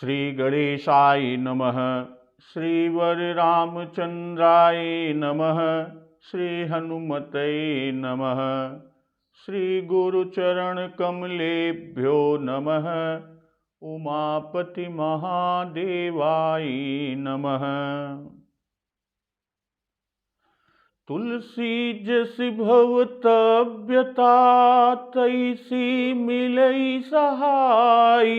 श्री गणेशाय नमः। श्री वररामचंद्राय नमः। श्री हनुमते नमः। श्री गुरुचरण कमलेभ्यो नमः। उमापति महादेवाय नमः। तुलसी जसि भवतव्यता तैसी मिलई सहाय।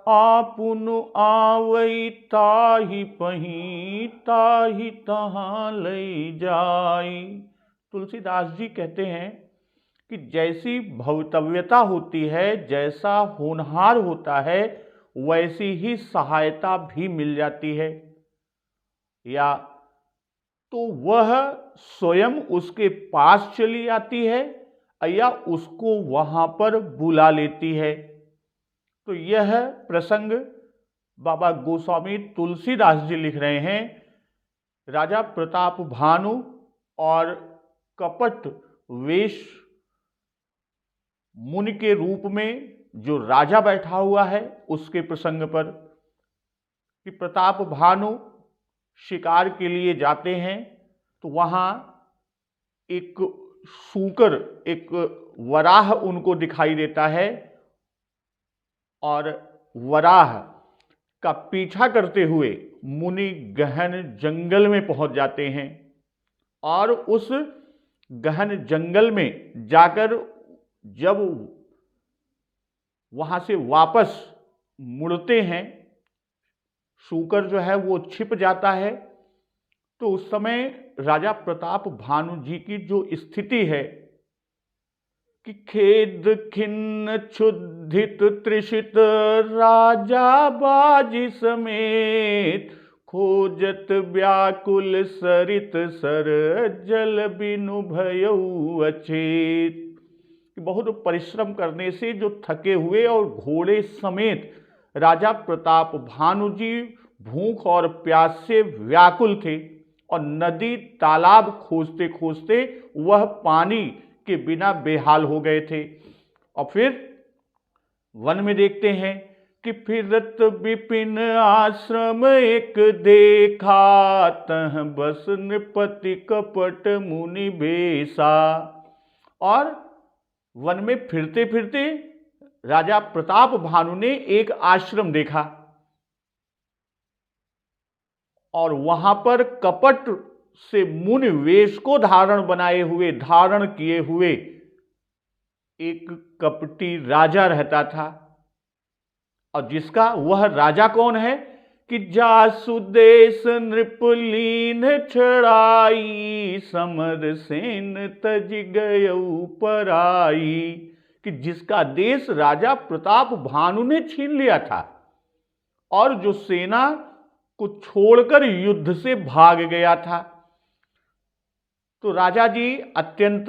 आपुनु आवै ताहि पहीं ताहि तहाँ लई जाई। तुलसीदास जी कहते हैं कि जैसी भवतव्यता होती है, जैसा होनहार होता है, वैसी ही सहायता भी मिल जाती है, या तो वह स्वयं उसके पास चली आती है या उसको वहां पर बुला लेती है। तो यह प्रसंग बाबा गोस्वामी तुलसीदास जी लिख रहे हैं। राजा प्रताप भानु और कपट वेश मुनि के रूप में जो राजा बैठा हुआ है उसके प्रसंग पर, कि प्रताप भानु शिकार के लिए जाते हैं तो वहां एक सूकर, एक वराह उनको दिखाई देता है और वराह का पीछा करते हुए मुनि गहन जंगल में पहुंच जाते हैं और उस गहन जंगल में जाकर जब वहां से वापस मुड़ते हैं, सूकर जो है वो छिप जाता है। तो उस समय राजा प्रताप भानु जी की जो स्थिति है कि खेद खिन्न क्षुधित त्रिषित राजा बाजी समेत। खोजत व्याकुल सरित सर जल बिनु भयउ अचेत। बहुत परिश्रम करने से जो थके हुए और घोड़े समेत राजा प्रताप भानु जी भूख और प्यास से व्याकुल थे और नदी तालाब खोजते खोजते वह पानी के बिना बेहाल हो गए थे। और फिर वन में देखते हैं कि फिरत विपिन आश्रम एक देखा। तह बस नृपति कपट मुनि बेसा। और वन में फिरते फिरते राजा प्रताप भानु ने एक आश्रम देखा और वहां पर कपट से मुनि वेश को धारण किए हुए एक कपटी राजा रहता था। और जिसका वह राजा कौन है कि जासु देश नृपलीन छड़ाई। समर सेन तज गयउ पराई। कि जिसका देश राजा प्रताप भानु ने छीन लिया था और जो सेना को छोड़कर युद्ध से भाग गया था। तो राजा जी अत्यंत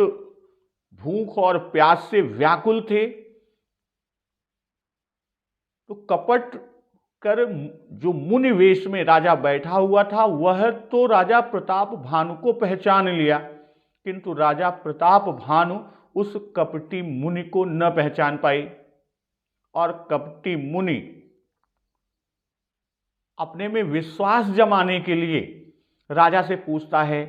भूख और प्यास से व्याकुल थे। तो कपट कर जो मुनि वेश में राजा बैठा हुआ था वह तो राजा प्रताप भानु को पहचान लिया, किंतु राजा प्रताप भानु उस कपटी मुनि को न पहचान पाए। और कपटी मुनि अपने में विश्वास जमाने के लिए राजा से पूछता है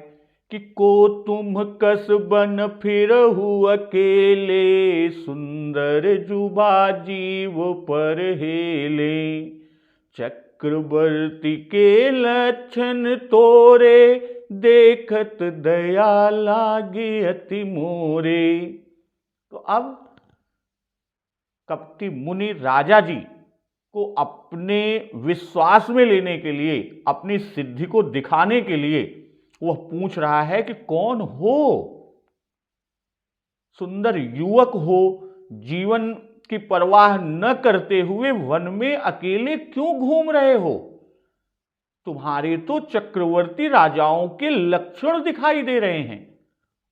कि को तुम कस बन फिरहु अकेले। सुंदर जुबा जीव पर हेले। चक्रवर्ती के लक्षण तोरे। देखत दया लागे अति मोरे। तो अब कपटी मुनि राजा जी को अपने विश्वास में लेने के लिए, अपनी सिद्धि को दिखाने के लिए वह पूछ रहा है कि कौन हो। सुंदर युवक हो, जीवन की परवाह न करते हुए वन में अकेले क्यों घूम रहे हो। तुम्हारे तो चक्रवर्ती राजाओं के लक्षण दिखाई दे रहे हैं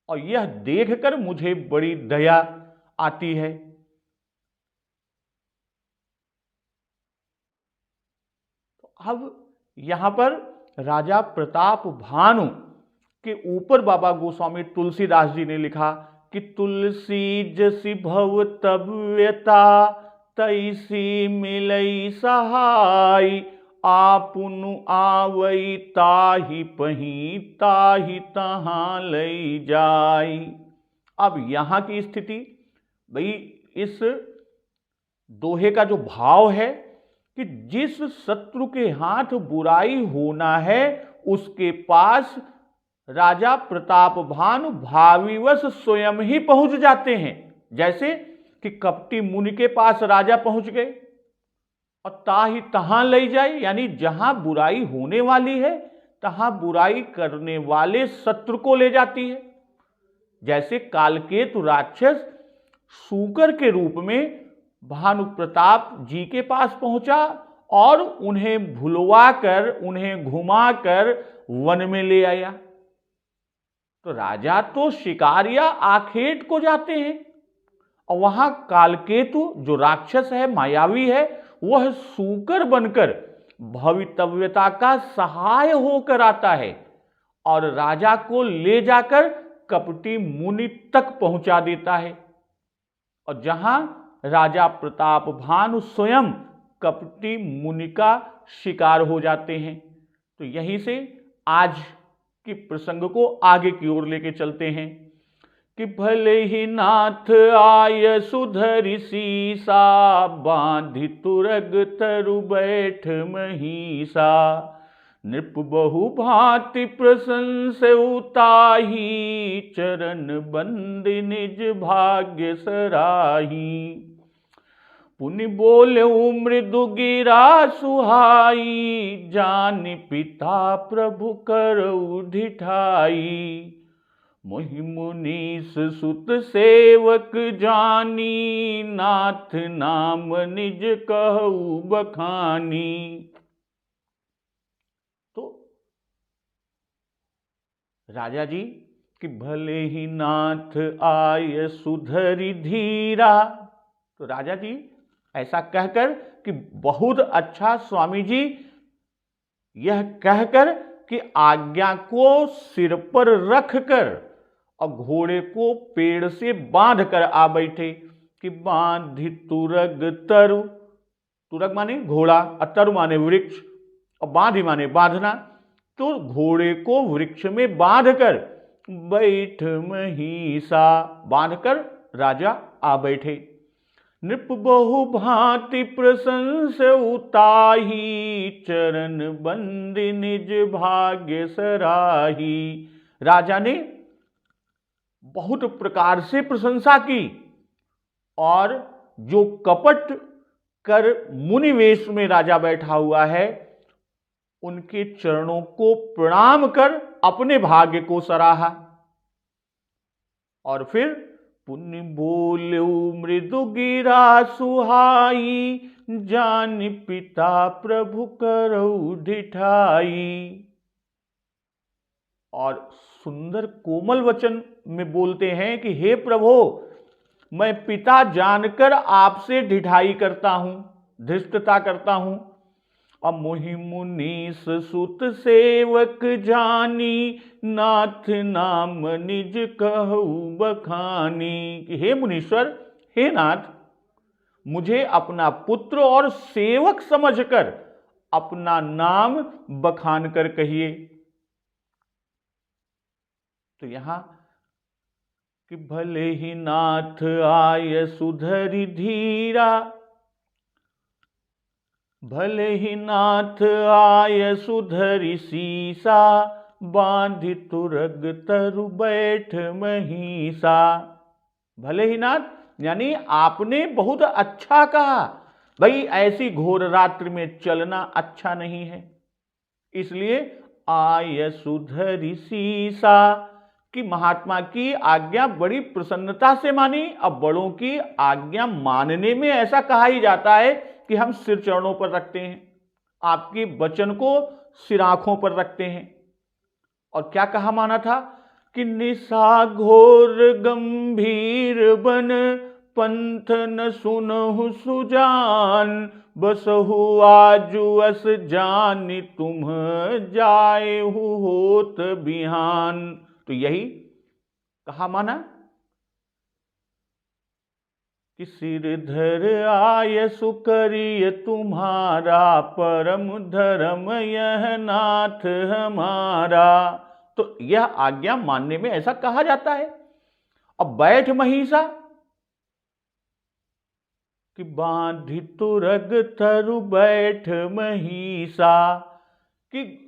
और यह देखकर मुझे बड़ी दया आती है। तो अब यहां पर राजा प्रताप भानु के ऊपर बाबा गोस्वामी तुलसीदास जी ने लिखा कि तुलसी जसि भवतव्यता तैसी मिलई सहाय, आपुनु आवई ताहि पही, ताहि तहां लई जाई। अब यहां की स्थिति भाई, इस दोहे का जो भाव है कि जिस शत्रु के हाथ बुराई होना है उसके पास राजा प्रतापभानु भाविवश स्वयं ही पहुंच जाते हैं। जैसे कि कपटी मुनि के पास राजा पहुंच गए और ताहि तहां ले जाए, यानी जहां बुराई होने वाली है तहां बुराई करने वाले शत्रु को ले जाती है। जैसे कालकेतु राक्षस शूकर के रूप में भानु प्रताप जी के पास पहुंचा और उन्हें भुलवाकर, उन्हें घुमाकर वन में ले आया। तो राजा तो शिकार या आखेट को जाते हैं और वहां कालकेतु जो राक्षस है, मायावी है, वह शूकर बनकर भवितव्यता का सहाय होकर आता है और राजा को ले जाकर कपटी मुनि तक पहुंचा देता है। और जहां राजा प्रतापभानु स्वयं कपटी मुनि का शिकार हो जाते हैं। तो यहीं से आज की प्रसंग को आगे की ओर लेके चलते हैं कि भले ही नाथ आय सुधरि सीसा, बांधि तुरग तरु बैठ महिषा, नृप बहु भांति प्रशंसउ ताहि, चरण बंदि निज भाग्य सराही। पुनि बोलऊ मृदु गिरा सुहाई, जानि पिता प्रभु करऊ ढिठाई। मोहि मुनीस सुत सेवक जानी, नाथ नाम निज कहऊ बखानी। तो राजा जी कि भले ही नाथ आय सुधरि धीरा। तो राजा जी ऐसा कहकर कि बहुत अच्छा स्वामी जी, यह कहकर कि आज्ञा को सिर पर रखकर और घोड़े को पेड़ से बांध कर आ बैठे कि बांधि तुरग तरु। तुरग माने घोड़ा और तरु माने वृक्ष और बांधि माने बांधना। तो घोड़े को वृक्ष में बांधकर बैठ महिषा, बांधकर राजा आ बैठे। नृप बहु भांति प्रशंसउ ताहि, चरण बंदि निज भाग्य सराही। राजा ने बहुत प्रकार से प्रशंसा की और जो कपट कर मुनिवेश में राजा बैठा हुआ है उनके चरणों को प्रणाम कर अपने भाग्य को सराहा। और फिर पुनि बोलऊ मृदु गिरा सुहाई, जानि पिता प्रभु करऊ ढिठाई। और सुंदर कोमल वचन में बोलते हैं कि हे प्रभु, मैं पिता जानकर आपसे ढिठाई करता हूं, धृष्टता करता हूं। और मोहि मुनीस सुत सेवक जानी, नाथ नाम निज कहऊ बखानी। कि हे मुनीश्वर, हे नाथ, मुझे अपना पुत्र और सेवक समझकर अपना नाम बखान कर कहिए। तो यहां कि भले ही नाथ आय सुधरि धीरा, भले ही नाथ आय सुधरि सीसा, बांधि तुरग तरु बैठ महिषा। भले ही नाथ यानी आपने बहुत अच्छा कहा, भाई ऐसी घोर रात्रि में चलना अच्छा नहीं है, इसलिए आय सुधरि सीसा कि महात्मा की आज्ञा बड़ी प्रसन्नता से मानी। अब बड़ों की आज्ञा मानने में ऐसा कहा ही जाता है कि हम सिर चरणों पर रखते हैं, आपके वचन को सिर आंखों पर रखते हैं। और क्या कहा माना था कि निशा घोर गंभीर बन, पंथ न सुनहु सुजान, बसहु आजु अस जानि तुम जाएहु होत बिहान। तो यही कहा माना कि सिरधर आय सुकरिय तुम्हारा, परम धर्म यह नाथ हमारा। तो यह आज्ञा मानने में ऐसा कहा जाता है। अब बैठ महिषा कि बांधि तुरग तरु बैठ महिषा, कि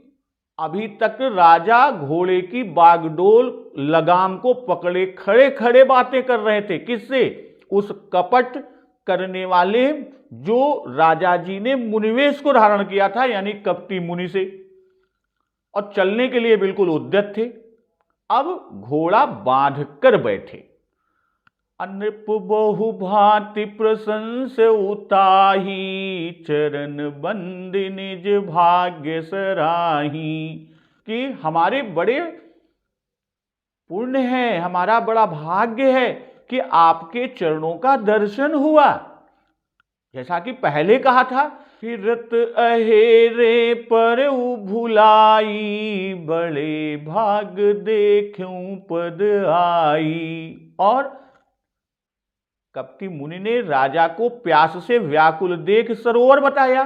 अभी तक राजा घोड़े की बागडोल लगाम को पकड़े खड़े खड़े बातें कर रहे थे। किससे? उस कपट करने वाले जो राजा जी ने मुनिवेश को धारण किया था, यानी कपटी मुनि से, और चलने के लिए बिल्कुल उद्यत थे। अब घोड़ा बांध कर बैठे। नृप बहु भांति प्रशंस उताही, चरण बंदी निज भाग्य सराही, कि हमारे बड़े पुण्य है, हमारा बड़ा भाग्य है कि आपके चरणों का दर्शन हुआ। जैसा कि पहले कहा था, फिरत अहेरे पर भुलाई, बड़े भाग देखूं पद आई। और कपटी मुनि ने राजा को प्यास से व्याकुल देख सरोवर बताया,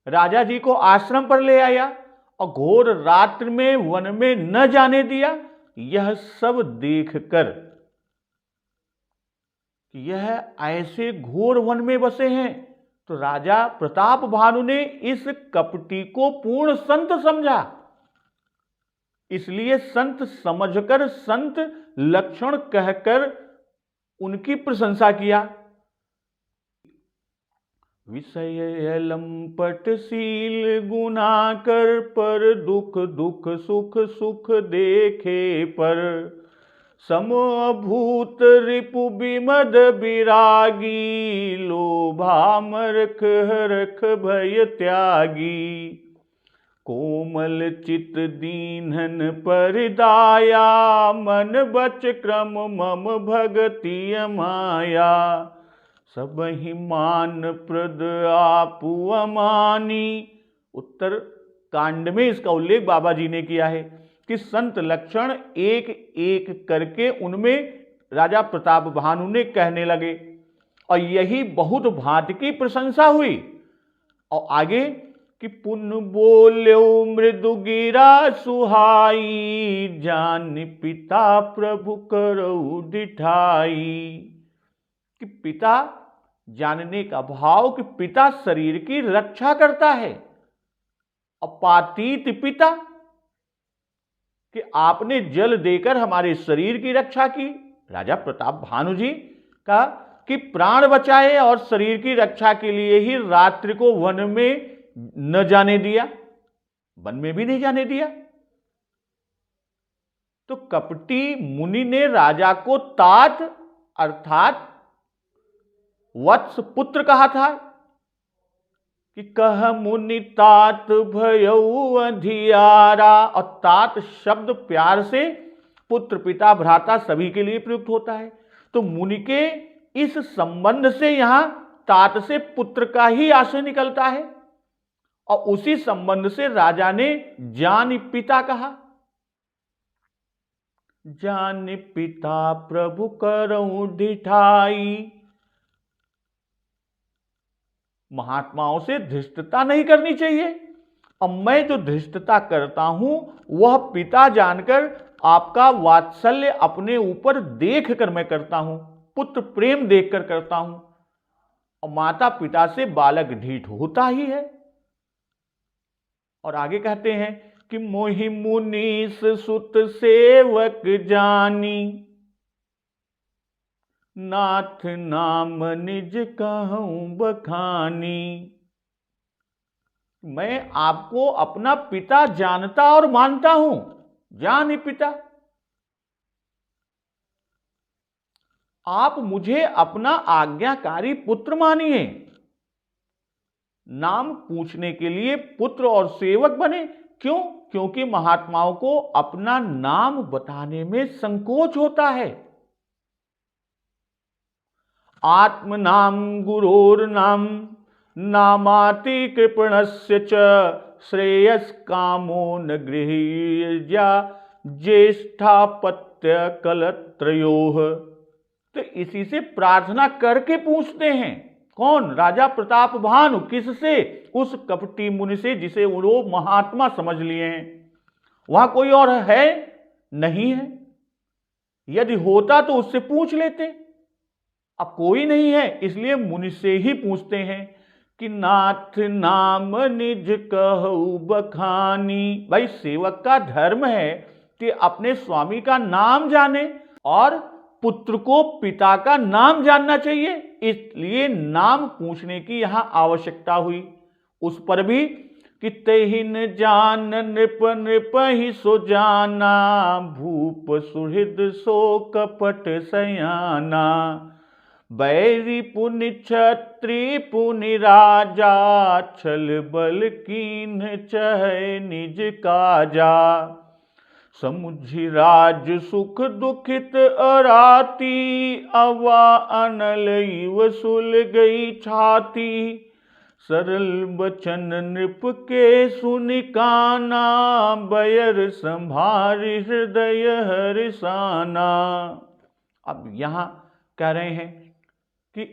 राजा जी को आश्रम पर ले आया और घोर रात्रि में वन में न जाने दिया। यह सब देखकर यह ऐसे घोर वन में बसे हैं, तो राजा प्रताप भानु ने इस कपटी को पूर्ण संत समझा। इसलिए संत समझकर, संत लक्षण कहकर उनकी प्रशंसा किया। विषय लंपटशील गुना कर, पर दुख दुख सुख सुख देखे पर, समभूत रिपु विमद विरागी, लोभामरख हरख भय त्यागी। कोमल चित दीन्हन परिदाया, मन बच क्रम मम भगति माया। सबहि मान प्रद आपु अमानी। उत्तर कांड में इसका उल्लेख बाबा जी ने किया है कि संत लक्षण एक एक करके उनमें राजा प्रताप भानु ने कहने लगे, और यही बहुत भांति की प्रशंसा हुई। और आगे कि पुण्य बोल्यो मृदु गिरा सुहाई, जान पिता प्रभु करऊ डिठाई। कि पिता, जानने का भाव कि पिता शरीर की रक्षा करता है। अपातीत पिता, कि आपने जल देकर हमारे शरीर की रक्षा की। राजा प्रताप भानु जी का कि प्राण बचाए और शरीर की रक्षा के लिए ही रात्रि को वन में न जाने दिया, वन में भी नहीं जाने दिया। तो कपटी मुनि ने राजा को तात अर्थात वत्स पुत्र कहा था कि कह मुनि तात भयऊ अधियारा। और तात शब्द प्यार से पुत्र, पिता, भ्राता सभी के लिए प्रयुक्त होता है। तो मुनि के इस संबंध से यहां तात से पुत्र का ही आशय निकलता है, और उसी संबंध से राजा ने जान पिता कहा। जान पिता प्रभु करऊं डिठाई। महात्माओं से धृष्टता नहीं करनी चाहिए। अब मैं जो धृष्टता करता हूं वह पिता जानकर, आपका वात्सल्य अपने ऊपर देख कर मैं करता हूं, पुत्र प्रेम देखकर करता हूं। और माता पिता से बालक ढीठ होता ही है। और आगे कहते हैं कि मोहि मुनीस सुत सेवक जानी, नाथ नाम निज कहूं बखानी। मैं आपको अपना पिता जानता और मानता हूं, जान पिता। आप मुझे अपना आज्ञाकारी पुत्र मानिए। नाम पूछने के लिए पुत्र और सेवक बने। क्यों? क्योंकि महात्माओं को अपना नाम बताने में संकोच होता है। आत्म नाम गुरोर नाम, नामाति कृपणस्य च, श्रेयस कामो न गृह्या, ज्येष्ठापत्य कलत्रयोः। तो इसी से प्रार्थना करके पूछते हैं। कौन? राजा प्रताप भानु। किससे? उस कपटी मुनि से जिसे वो महात्मा समझ लिए हैं। वहां कोई और है? नहीं है। यदि होता तो उससे पूछ लेते। अब कोई नहीं है, इसलिए मुनि से ही पूछते हैं कि नाथ नाम निज कहु बखानी। भाई सेवक का धर्म है कि अपने स्वामी का नाम जाने और पुत्र को पिता का नाम जानना चाहिए, इसलिए नाम पूछने की यहां आवश्यकता हुई। उस पर भी कि तेहिन जान नृप नृप ही सो जाना, भूप सुहृद सो कपट सयाना। बैरी पुनि छत्री पुनि राजा, छल बल कीन चहै निज काजा। समुझि राज सुख दुखित अराती, अवा अनल वसुल गई छाती। सरल बचन नृप के सुनि काना, बयर संभारि हृदय हरिसाना। अब यहां कह रहे हैं कि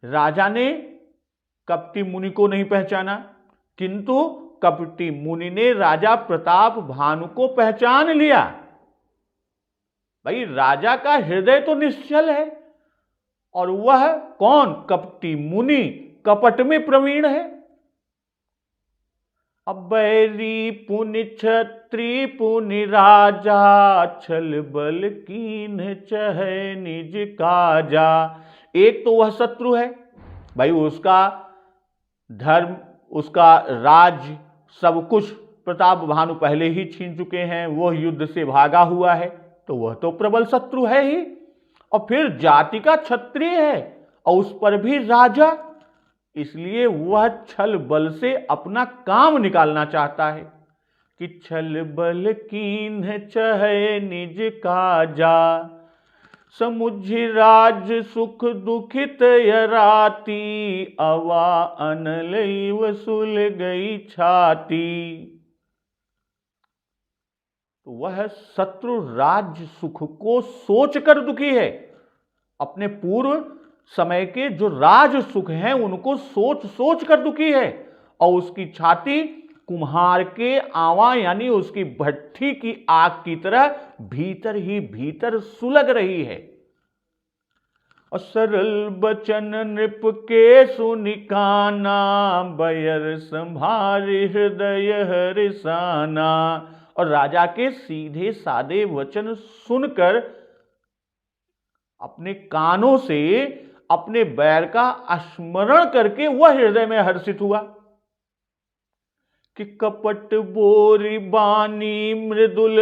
राजा ने कपटी मुनि को नहीं पहचाना, किंतु कपटी मुनि ने राजा प्रताप भानु को पहचान लिया। भाई राजा का हृदय तो निश्चल है, और वह कौन? कपटी मुनि कपट में प्रवीण है। अब बैरी पुनि छत्री पुनि राजा, छल बल कीन चहै निज काजा। एक तो वह शत्रु है, भाई उसका धर्म, उसका राज, सब कुछ प्रताप भानु पहले ही छीन चुके हैं, वह युद्ध से भागा हुआ है, तो वह तो प्रबल शत्रु है ही। और फिर जाति का क्षत्रिय है और उस पर भी राजा, इसलिए वह छल बल से अपना काम निकालना चाहता है कि छल बल कीन चहै निज काजा। समुझि राज सुख दुखित यराती, अवा अनल वसुल गई छाती। तो वह शत्रु राज सुख को सोचकर दुखी है। अपने पूर्व समय के जो राज सुख हैं उनको सोच सोच कर दुखी है, और उसकी छाती कुम्हार के आवा यानी उसकी भट्ठी की आग की तरह भीतर ही भीतर सुलग रही है। और सरल बचन नृप के सुनि काना, बयर संभारि हृदय हरिसाना। और राजा के सीधे सादे वचन सुनकर अपने कानों से अपने बैर का स्मरण करके वह हृदय में हर्षित हुआ कि कपट बोरी बानी मृदुल,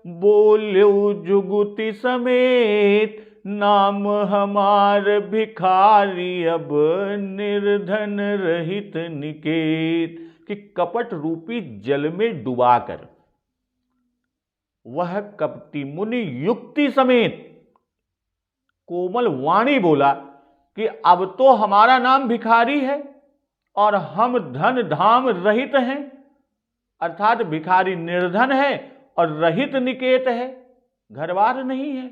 बोल्यो जुगुति समेत। नाम हमार भिखारी अब निर्धन रहित निकेत। कि कपट रूपी जल में डुबाकर वह कपटी मुनि युक्ति समेत कोमल वाणी बोला कि अब तो हमारा नाम भिखारी है और हम धन धाम रहित हैं, अर्थात भिखारी निर्धन है और रहित निकेत है, घरबार नहीं है।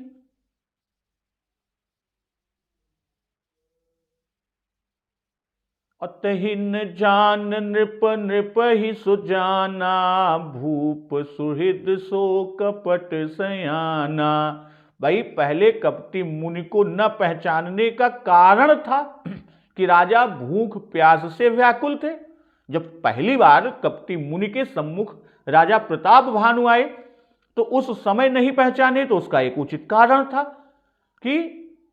अतहिन जान नृप नृप ही सुजाना, भूप सुहृद सो कपट सयाना। भाई पहले कपटी मुनि को न पहचानने का कारण था कि राजा भूख प्यास से व्याकुल थे। जब पहली बार कपटी मुनि के सम्मुख राजा प्रताप भानु आए तो उस समय नहीं पहचाने, तो उसका एक उचित कारण था कि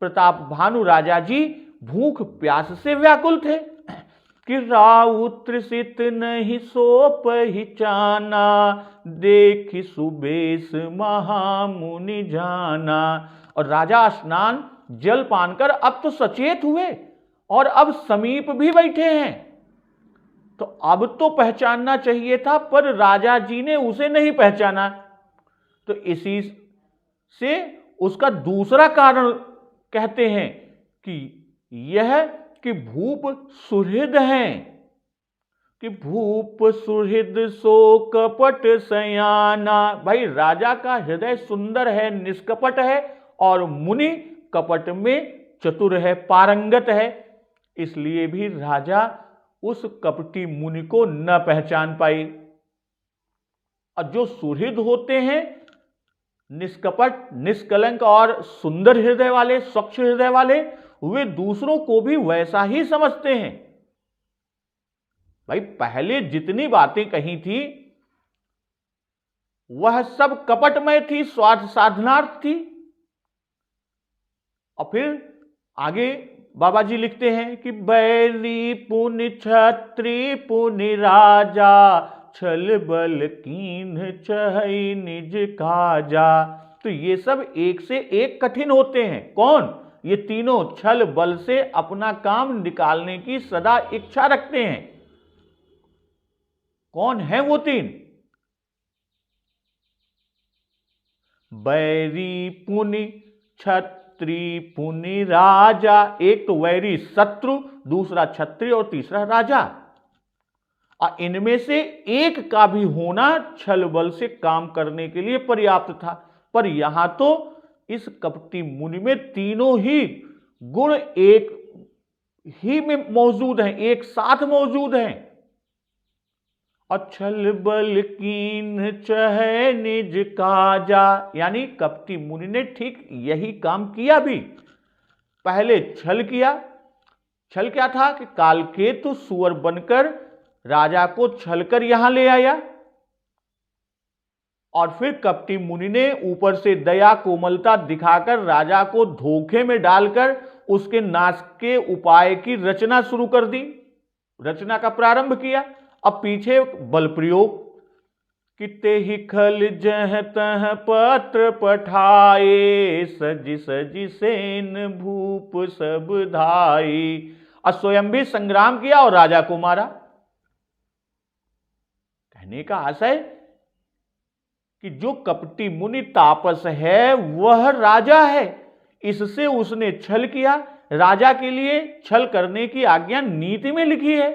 प्रताप भानु राजा जी भूख प्यास से व्याकुल थे कि राउत त्रिसित नहीं सो पहिचाना, देखि सुबेश महामुनि जाना। और राजा स्नान जल पान कर अब तो सचेत हुए और अब समीप भी बैठे हैं, तो अब तो पहचानना चाहिए था, पर राजा जी ने उसे नहीं पहचाना। तो इसी से उसका दूसरा कारण कहते हैं कि यह कि भूप सुहृद हैं, कि भूप सुहृद सो कपट सयाना। भाई राजा का हृदय सुंदर है, निष्कपट है, और मुनि कपट में चतुर है, पारंगत है, इसलिए भी राजा उस कपटी मुनि को न पहचान पाए। और जो सुहृद होते हैं, निष्कपट, निष्कलंक और सुंदर हृदय वाले, स्वच्छ हृदय वाले, वे दूसरों को भी वैसा ही समझते हैं। भाई पहले जितनी बातें कही थी वह सब कपटमय थी, स्वार्थ साधनार्थ थी। और फिर आगे बाबा जी लिखते हैं कि बैरी पुनि छत्री पुनि राजा, छल बल कीन चहई निज काजा। तो ये सब एक से एक कठिन होते हैं। कौन? ये तीनों छल बल से अपना काम निकालने की सदा इच्छा रखते हैं। कौन है वो तीन? बैरी पुनि छत्री पुनि राजा। एक तो वैरी शत्रु, दूसरा छत्री और तीसरा राजा। और इनमें से एक का भी होना छल बल से काम करने के लिए पर्याप्त था। पर यहां तो इस कपटी मुनि में तीनों ही गुण एक ही में मौजूद हैं, एक साथ मौजूद हैं। और छल बल कीन चहे निज काजा, यानी कपटी मुनि ने ठीक यही काम किया भी। पहले छल किया। छल क्या था कि कालकेतु सुअर बनकर राजा को छलकर यहां ले आया। और फिर कपटी मुनि ने ऊपर से दया कोमलता दिखाकर राजा को धोखे में डालकर उसके नाश के उपाय की रचना शुरू कर दी, रचना का प्रारंभ किया। अब पीछे बल प्रयोग, किते ही खल जह तह पत्र पठाए, सज सज सेन भूप सब धाई। और स्वयं भी संग्राम किया और राजा को मारा। कहने का आशय कि जो कपटी मुनि तापस है वह राजा है, इससे उसने छल किया। राजा के लिए छल करने की आज्ञा नीति में लिखी है।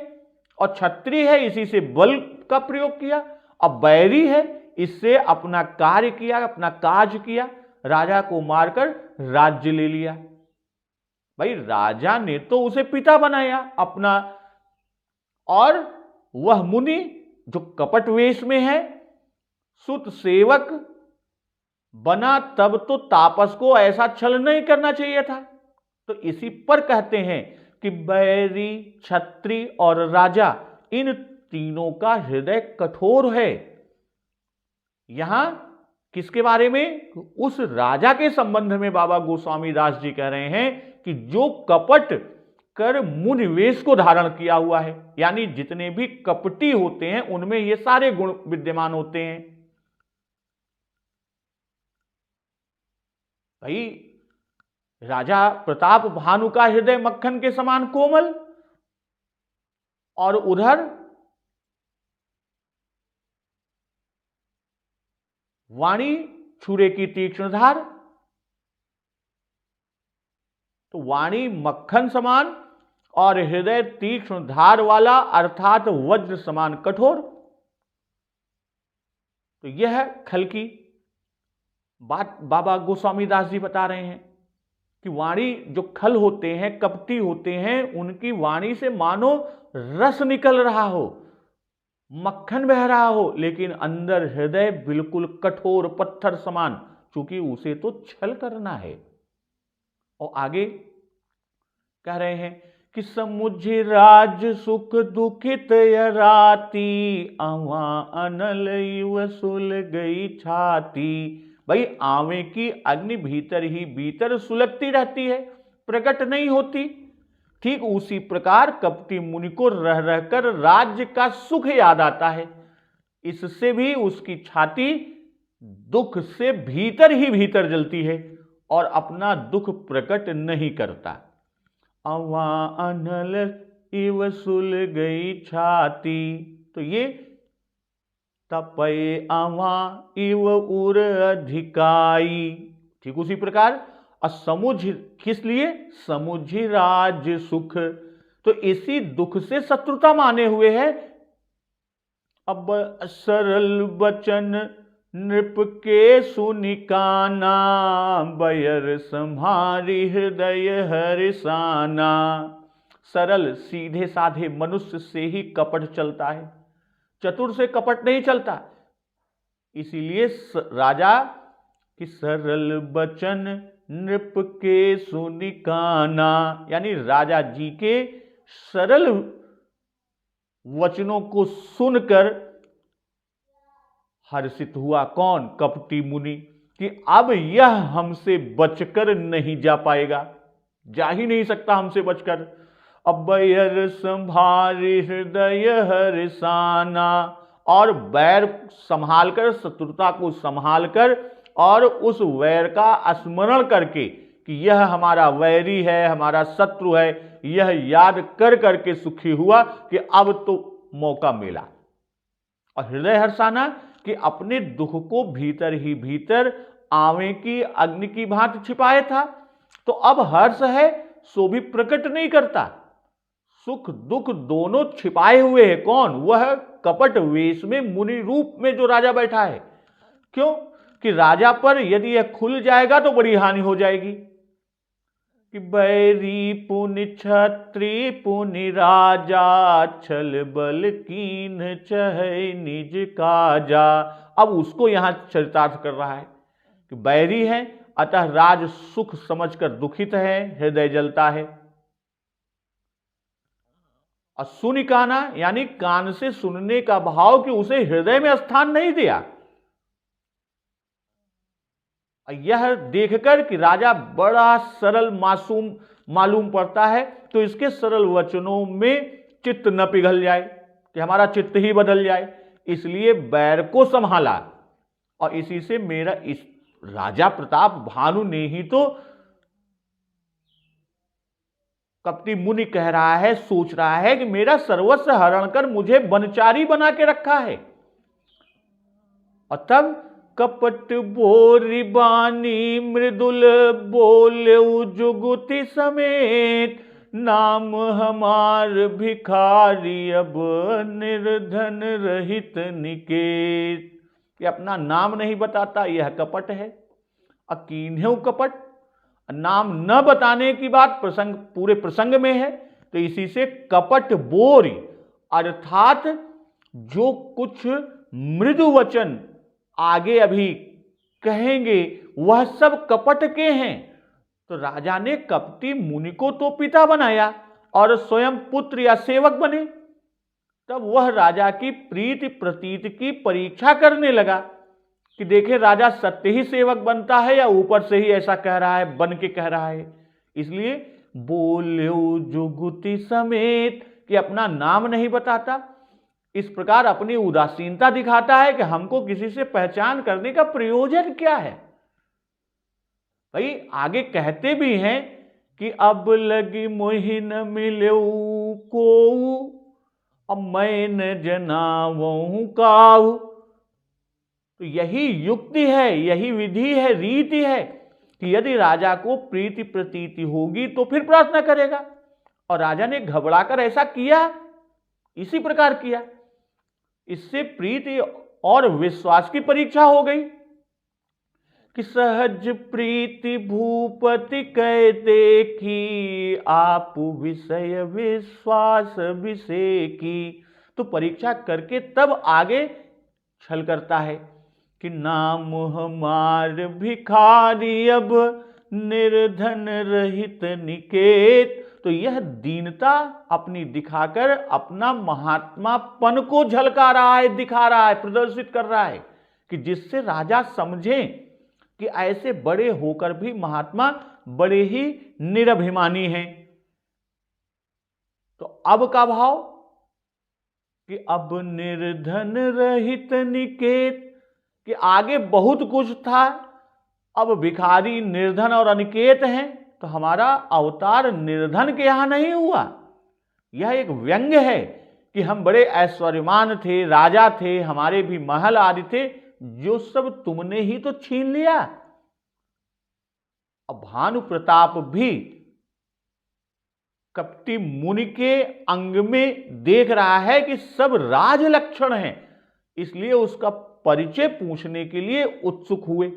और क्षत्रिय है, इसी से बल का प्रयोग किया। अब बैरी है, इससे अपना कार्य किया, अपना काज किया, राजा को मारकर राज्य ले लिया। भाई राजा ने तो उसे पिता बनाया अपना, और वह मुनि जो कपट वेश में है, सुत सेवक बना, तब तो तापस को ऐसा छल नहीं करना चाहिए था। तो इसी पर कहते हैं कि बैरी, छत्री और राजा, इन तीनों का हृदय कठोर है। यहां किसके बारे में? उस राजा के संबंध में बाबा गोस्वामी दास जी कह रहे हैं कि जो कपट कर मुनिवेश को धारण किया हुआ है, यानी जितने भी कपटी होते हैं उनमें ये सारे गुण विद्यमान होते हैं। भाई राजा प्रताप भानु का हृदय मक्खन के समान कोमल, और उधर वाणी छुरे की तीक्ष्ण धार। तो वाणी मक्खन समान और हृदय तीक्ष्ण धार वाला, अर्थात वज्र समान कठोर। तो यह खल की बात बाबा गोस्वामी दास जी बता रहे हैं कि वाणी जो खल होते हैं, कपटी होते हैं, उनकी वाणी से मानो रस निकल रहा हो, मक्खन बह रहा हो, लेकिन अंदर हृदय बिल्कुल कठोर पत्थर समान, क्योंकि उसे तो छल करना है। और आगे कह रहे हैं कि समुझ राज सुख दुखित राती, आवा अनल वसुल गई छाती। भाई आवे की अग्नि भीतर ही भीतर सुलगती रहती है, प्रकट नहीं होती। ठीक उसी प्रकार कपटी मुनि को रह रहकर राज्य का सुख याद आता है, इससे भी उसकी छाती दुख से भीतर ही भीतर जलती है और अपना दुख प्रकट नहीं करता। अवा अनल इव सुल गई छाती। तो ये तपय अवा इव उर अधिकाई। ठीक उसी प्रकार असमुझ, किस लिए? समुझ राज सुख। तो इसी दुख से शत्रुता माने हुए है। अब सरल बचन नृप के सुनिकाना, बयर संहारी हृदय हरिसाना। सरल सीधे साधे मनुष्य से ही कपट चलता है, चतुर से कपट नहीं चलता। इसीलिए राजा की सरल बचन नृप के सुनिकाना, यानी राजा जी के सरल वचनों को सुनकर हर्षित हुआ कौन? कपटी मुनि, कि अब यह हमसे बचकर नहीं जा पाएगा, जा ही नहीं सकता हमसे बचकर। अब बैर संभारी हृदय हर्षाना, और बैर संभाल कर, शत्रुता को संभाल कर और उस वैर का स्मरण करके कि यह हमारा वैरी है, हमारा शत्रु है, यह याद कर करके सुखी हुआ कि अब तो मौका मिला। और हृदय हर्षाना कि अपने दुख को भीतर ही भीतर आंवे की अग्नि की भांति छिपाए था, तो अब हर्ष है सो भी प्रकट नहीं करता। सुख दुख दोनों छिपाए हुए है। कौन? वह कपट वेश में मुनि रूप में जो राजा बैठा है। क्यों? कि राजा पर यदि यह खुल जाएगा तो बड़ी हानि हो जाएगी। कि बैरी पुनि छत्री पुनि राजा, छल बल कीन चहे निज काजा। अब उसको यहां चरितार्थ कर रहा है कि बैरी है, अतः राज सुख समझकर दुखित है, हृदय जलता है। और सुनिकाना यानी कान से सुनने का भाव कि उसे हृदय में स्थान नहीं दिया। यह देखकर कि राजा बड़ा सरल मासूम मालूम पड़ता है, तो इसके सरल वचनों में चित्त न पिघल जाए, कि हमारा चित्त ही बदल जाए, इसलिए बैर को संभाला। और इसी से मेरा इस राजा प्रताप भानु ने ही तो कपटी मुनि कह रहा है, सोच रहा है कि मेरा सर्वस्व हरण कर मुझे बनचारी बना के रखा है। और तब कपट बोरी बानी मृदुल बोले जुगुति समेत, नाम हमार भिखारी अब निर्धन रहित निकेत। ये अपना नाम नहीं बताता, यह कपट है। अकीन्हु कपट, नाम न बताने की बात प्रसंग पूरे प्रसंग में है, तो इसी से कपट बोरी अर्थात जो कुछ मृदु वचन आगे अभी कहेंगे वह सब कपट के हैं। तो राजा ने कपटी मुनि को तो पिता बनाया और स्वयं पुत्र या सेवक बने। तब वह राजा की प्रीति प्रतीति की परीक्षा करने लगा कि देखे राजा सत्य ही सेवक बनता है या ऊपर से ही ऐसा कह रहा है, बन के कह रहा है। इसलिए बोल्यो जुगुति समेत कि अपना नाम नहीं बताता, इस प्रकार अपनी उदासीनता दिखाता है कि हमको किसी से पहचान करने का प्रयोजन क्या है। भाई आगे कहते भी हैं कि अब लगी मोहि न मिलो को, अब मैं न जनावहु काहू। तो यही युक्ति है, यही विधि है, रीति है कि यदि राजा को प्रीति प्रतीति होगी तो फिर प्रार्थना करेगा। और राजा ने घबराकर ऐसा किया, इसी प्रकार किया। इससे प्रीति और विश्वास की परीक्षा हो गई कि सहज प्रीति भूपति कह देखी, आप विषय विश्वास विषय की। तो परीक्षा करके तब आगे छल करता है कि नाम हमार भिखारी अब निर्धन रहित निकेत। तो यह दीनता अपनी दिखाकर अपना महात्मापन को झलका रहा है, दिखा रहा है, प्रदर्शित कर रहा है कि जिससे राजा समझे कि ऐसे बड़े होकर भी महात्मा बड़े ही निरभिमानी हैं। तो अब का भाव कि अब निर्धन रहित निकेत, कि आगे बहुत कुछ था, अब भिखारी निर्धन और अनिकेत हैं। तो हमारा अवतार निर्धन के यहां नहीं हुआ। यह एक व्यंग्य है कि हम बड़े ऐश्वर्यवान थे, राजा थे, हमारे भी महल आदि थे, जो सब तुमने ही तो छीन लिया। अब भानु प्रताप भी कपटी मुनि के अंग में देख रहा है कि सब राज लक्षण हैं, इसलिए उसका परिचय पूछने के लिए उत्सुक हुए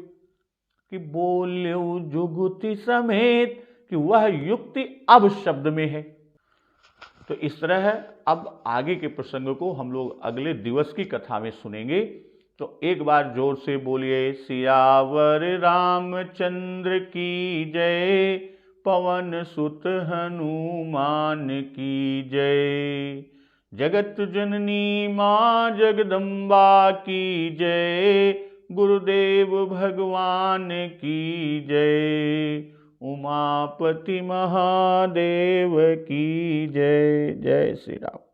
कि बोल्यो जुगुति समेत, कि वह युक्ति अब शब्द में है। तो इस तरह है। अब आगे के प्रसंग को हम लोग अगले दिवस की कथा में सुनेंगे। तो एक बार जोर से बोलिए सियावर रामचंद्र की जय, पवन सुत हनुमान की जय। जगत जननी मां जगदम्बा की जय, गुरुदेव भगवान की जय। उमापति महादेव की जय। जय श्री राम।